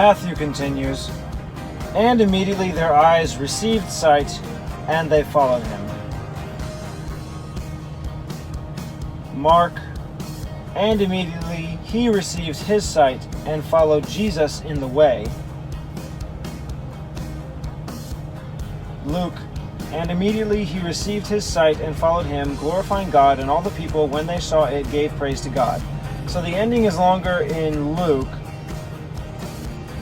Matthew continues, and immediately their eyes received sight, and they followed him. Mark, and immediately he received his sight and followed Jesus in the way. Luke, and immediately he received his sight and followed him, glorifying God, and all the people, when they saw it, gave praise to God. So the ending is longer in Luke,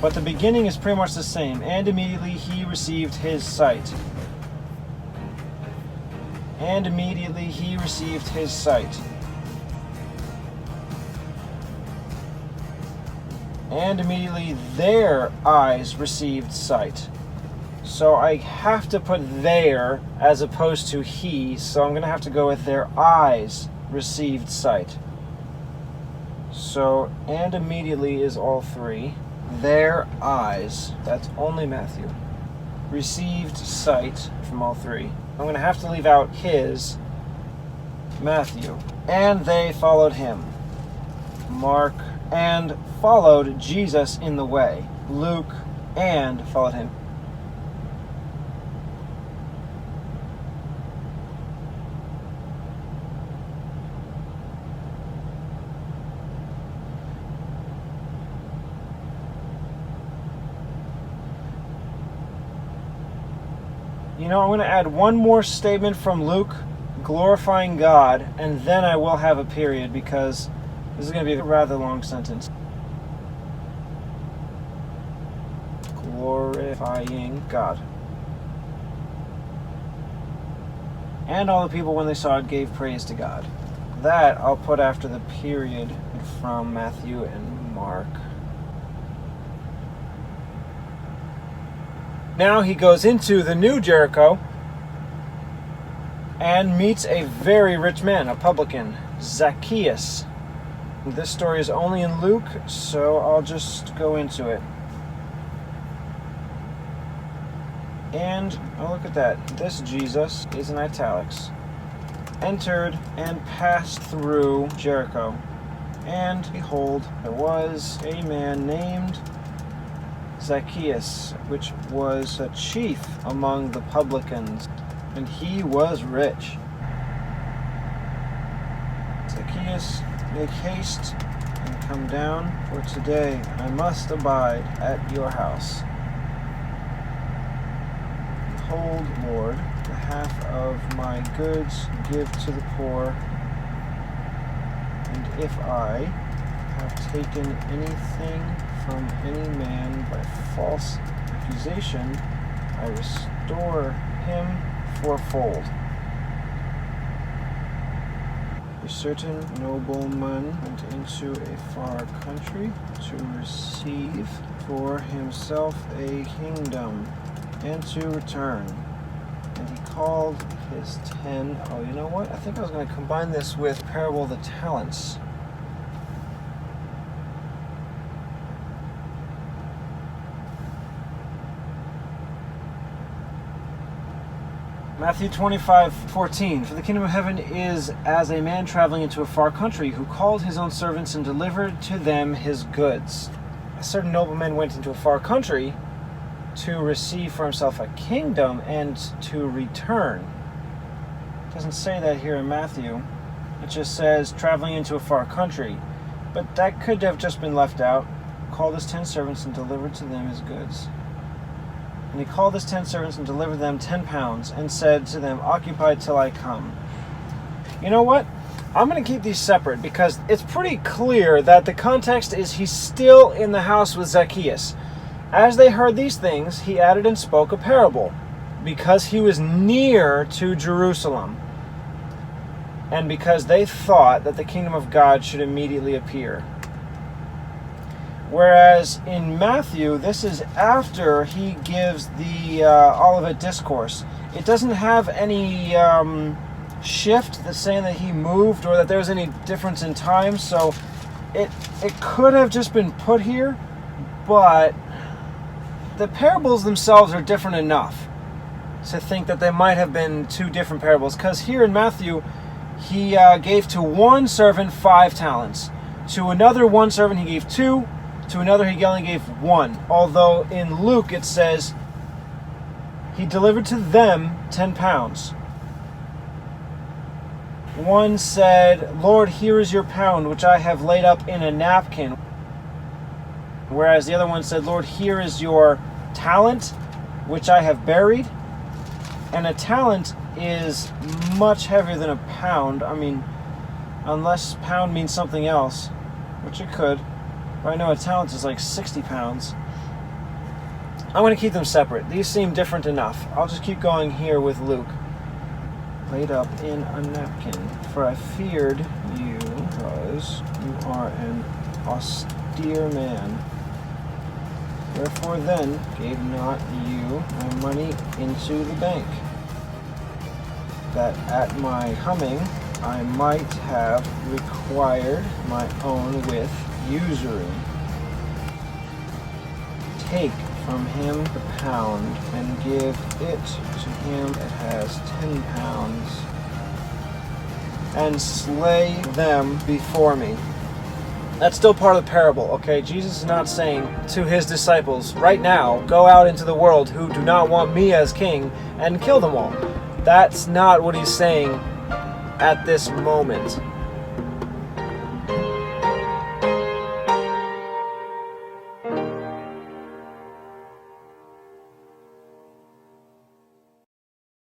but the beginning is pretty much the same. And immediately he received his sight. And immediately he received his sight. And immediately their eyes received sight. So I have to put there as opposed to he, so I'm going to have to go with their eyes received sight. So, and immediately is all three. Their eyes, that's only Matthew, received sight from all three. I'm going to have to leave out his, Matthew. And they followed him. Mark, and followed Jesus in the way. Luke, and followed him. You know, I'm going to add one more statement from Luke, glorifying God, and then I will have a period because this is going to be a rather long sentence. Glorifying God. And all the people, when they saw it, gave praise to God. That I'll put after the period from Matthew and Mark. Now he goes into the new Jericho and meets a very rich man, a publican, Zacchaeus. This story is only in Luke, so I'll just go into it. And, oh, look at that. This Jesus is in italics. Entered and passed through Jericho. And behold, there was a man named Zacchaeus, which was a chief among the publicans, and he was rich. Zacchaeus, make haste and come down, for today I must abide at your house. Behold, Lord, the half of my goods give to the poor, and if I have taken anything from any man by false accusation, I restore him fourfold. A certain nobleman went into a far country to receive for himself a kingdom and to return. And he called his 10. Oh, you know what? I think I was going to combine this with parable of the talents. Matthew 25:14. For the kingdom of heaven is as a man traveling into a far country, who called his own servants and delivered to them his goods. A certain nobleman went into a far country to receive for himself a kingdom and to return. It doesn't say that here in Matthew. It just says traveling into a far country. But that could have just been left out. Called his 10 servants and delivered to them his goods. And he called his 10 servants and delivered them 10 pounds and said to them, occupy till I come. You know what? I'm going to keep these separate because it's pretty clear that the context is he's still in the house with Zacchaeus. As they heard these things, he added and spoke a parable, because he was near to Jerusalem, and because they thought that the kingdom of God should immediately appear. Whereas in Matthew, this is after he gives the Olivet Discourse. It doesn't have any shift that's saying that he moved or that there was any difference in time, so it could have just been put here, but the parables themselves are different enough to think that they might have been two different parables, because here in Matthew, he gave to one servant 5 talents. To another one servant he gave 2. To another he only gave 1. Although in Luke it says he delivered to them 10 pounds. One said, Lord, here is your pound, which I have laid up in a napkin. Whereas the other one said, Lord, here is your talent, which I have buried. And a talent is much heavier than a pound. I mean, unless pound means something else, which it could. But I know a talent is like 60 pounds. I'm going to keep them separate. These seem different enough. I'll just keep going here with Luke. Laid up in a napkin, for I feared you, because you are an austere man. Wherefore then gave not you my money into the bank, that at my coming I might have required my own with usury. Take from him the pound, and give it to him that has 10 pounds, and slay them before me. That's still part of the parable, okay? Jesus is not saying to his disciples, right now, go out into the world who do not want me as king and kill them all. That's not what he's saying at this moment.